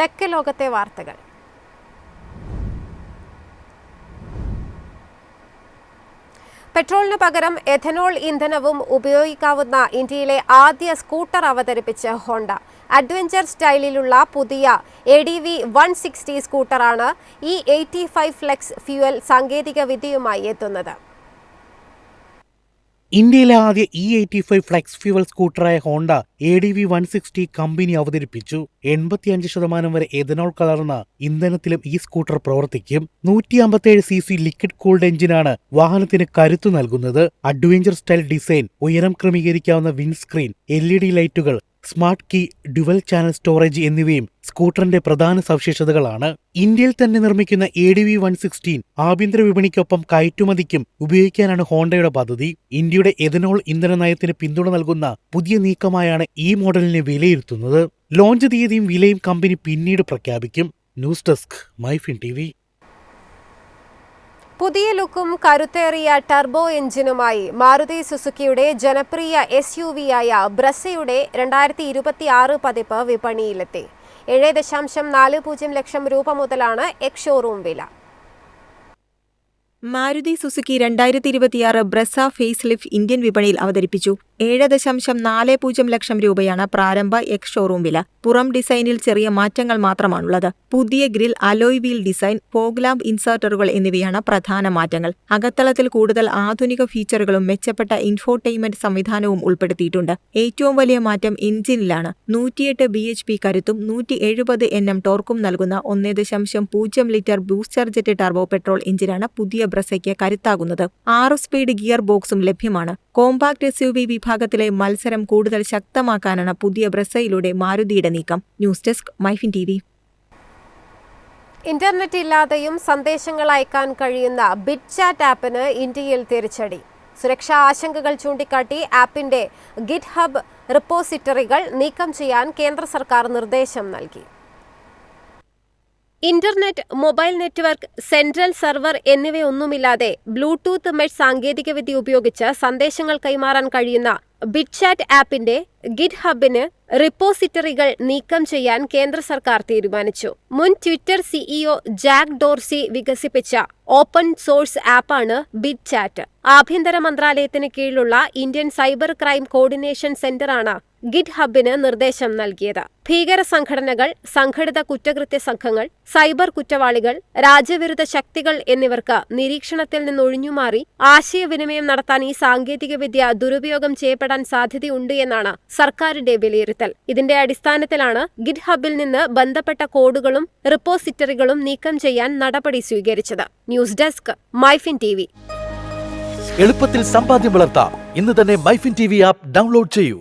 Tech ലോകത്തെ വാർത്തകൾ. പെട്രോളിന് പകരം എഥനോൾ ഇന്ധനവും ഉപയോഗിക്കാവുന്ന ഇന്ത്യയിലെ ആദ്യ സ്കൂട്ടർ അവതരിപ്പിച്ച് ഹോണ്ട. അഡ്വഞ്ചർ സ്റ്റൈലിലുള്ള പുതിയ ADV 160 സ്കൂട്ടറാണ് E85 ഫ്ലെക്സ് ഫ്യൂവൽ സാങ്കേതിക വിദ്യയുമായി എത്തുന്നത്. ഇന്ത്യയിലെ ആദ്യ E85 ഫ്ലെക്സ് ഫ്യൂവൽ സ്കൂട്ടറായ ഹോണ്ട ADV 160 കമ്പനി അവതരിപ്പിച്ചു. 85% വരെ എഥനോൾ കലർന്ന ഇന്ധനത്തിലും ഈ സ്കൂട്ടർ പ്രവർത്തിക്കും. 157cc ലിക്വിഡ് കൂൾഡ് എഞ്ചിനാണ് വാഹനത്തിന് കരുത്തു നൽകുന്നത്. അഡ്വഞ്ചർ സ്റ്റൈൽ ഡിസൈൻ, ഉയരം ക്രമീകരിക്കാവുന്ന വിൻഡ്സ്ക്രീൻ, LED ലൈറ്റുകൾ, smart key, dual channel storage എന്നിവയും സ്കൂട്ടറിന്റെ പ്രധാന സവിശേഷതകളാണ്. ഇന്ത്യയിൽ തന്നെ നിർമ്മിക്കുന്ന ADV 160 ആഭ്യന്തര വിപണിക്കൊപ്പം കയറ്റുമതിക്കും ഉപയോഗിക്കാനാണ് ഹോണ്ടയുടെ പദ്ധതി. ഇന്ത്യയുടെ എഥനോൾ ഇന്ധന നയത്തിന് പിന്തുണ നൽകുന്ന പുതിയ നീക്കമായാണ് ഈ മോഡലിനെ വിലയിരുത്തുന്നത്. ലോഞ്ച് തീയതിയും വിലയും കമ്പനി പിന്നീട് പ്രഖ്യാപിക്കും. News desk MyFin TV. പുതിയ ലുക്കും കരുത്തേറിയ ടർബോ എഞ്ചിനുമായി മാരുതി സുസുക്കിയുടെ ജനപ്രിയ SUV-യായ ബ്രസയുടെ 2026 പതിപ്പ് വിപണിയിലെത്തി. 7.40 ലക്ഷം രൂപ മുതലാണ് എക്സ് ഷോറൂം വില. Maruti Suzuki 2026 Brezza facelift Indian വിപണിയിൽ അവതരിപ്പിച്ചു. 7.40 ലക്ഷം രൂപയാണ് പ്രാരംഭ എക്സ് ഷോറൂം വില. പുറം ഡിസൈനിൽ ചെറിയ മാറ്റങ്ങൾ മാത്രമാണുള്ളത്. പുതിയ grille, alloy wheel design, fog lamp ഇൻസേർട്ടറുകൾ എന്നിവയാണ് പ്രധാന മാറ്റങ്ങൾ. അകത്തളത്തിൽ കൂടുതൽ ആധുനിക ഫീച്ചറുകളും മെച്ചപ്പെട്ട ഇൻഫോർടൈൻമെന്റ് സംവിധാനവും ഉൾപ്പെടുത്തിയിട്ടുണ്ട്. ഏറ്റവും വലിയ മാറ്റം എഞ്ചിനിലാണ്. 108 bhp കരുത്തും 170 Nm ടോർക്കും നൽകുന്ന 1.0 litre booster jet turbo petrol എഞ്ചിനാണ് പുതിയ ബ്രസയ്ക്ക് കരുത്താകുന്നത്. 6 സ്പീഡ് ഗിയർ ബോക്സും ലഭ്യമാണ്. കോമ്പാക്ട് SUV വിഭാഗത്തിലെ മത്സരം കൂടുതൽ ശക്തമാക്കാനാണ് പുതിയ ബ്രസയിലൂടെ മാരുതിയുടെ നീക്കം. News desk MyFin TV. Internet ഇല്ലാതെയും സന്ദേശങ്ങൾ അയക്കാൻ കഴിയുന്ന ബിറ്റ്ചാറ്റ് ആപ്പിന് ഇന്ത്യയിൽ തിരിച്ചടി. സുരക്ഷാ ആശങ്കകൾ ചൂണ്ടിക്കാട്ടി ആപ്പിന്റെ ഗിറ്റ്ഹബ് റിപ്പോസിറ്ററികൾ നീക്കം ചെയ്യാൻ കേന്ദ്ര സർക്കാർ നിർദ്ദേശം നൽകി. Internet, mobile network, central server എന്നിവയൊന്നുമില്ലാതെ ബ്ലൂടൂത്ത് മെഷ് സാങ്കേതികവിദ്യ ഉപയോഗിച്ച് സന്ദേശങ്ങൾ കൈമാറാൻ കഴിയുന്ന ബിറ്റ്ചാറ്റ് ആപ്പിന്റെ ഗിറ്റ്ഹബിന് റിപ്പോസിറ്ററികൾ നീക്കം ചെയ്യാൻ കേന്ദ്ര സർക്കാർ തീരുമാനിച്ചു. മുൻ ട്വിറ്റർ CEO ജാക്ക് ഡോർസി വികസിപ്പിച്ച ഓപ്പൺ സോഴ്സ് ആപ്പാണ് ബിറ്റ്ചാറ്റ്. ആഭ്യന്തര മന്ത്രാലയത്തിന് കീഴിലുള്ള ഇന്ത്യൻ സൈബർ ക്രൈം കോർഡിനേഷൻ സെന്ററാണ് ഗിറ്റ്ഹബിന് നിർദ്ദേശം നൽകിയത്. ഭീകര സംഘടനകൾ, സംഘടിത കുറ്റകൃത്യ സംഘങ്ങൾ, സൈബർ കുറ്റവാളികൾ, രാജ്യവിരുദ്ധ ശക്തികൾ എന്നിവർക്ക് നിരീക്ഷണത്തിൽ നിന്നൊഴിഞ്ഞുമാറി ആശയവിനിമയം നടത്താൻ ഈ സാങ്കേതികവിദ്യ ദുരുപയോഗം ചെയ്യപ്പെടാൻ സാധ്യതയുണ്ട് എന്നാണ് സർക്കാരിന്റെ വിലയിരുത്തൽ. ഇതിന്റെ അടിസ്ഥാനത്തിലാണ് ഗിറ്റ്ഹബിൽ നിന്ന് ബന്ധപ്പെട്ട കോഡുകളും റിപ്പോസിറ്ററികളും നീക്കം ചെയ്യാൻ നടപടി സ്വീകരിച്ചത്. News desk MyFin TV. എളുപ്പത്തിൽ സമ്പാദ്യം വളർത്താം. ഇന്ന് തന്നെ മൈഫിൻ TV ആപ്പ് ഡൗൺലോഡ് ചെയ്യൂ.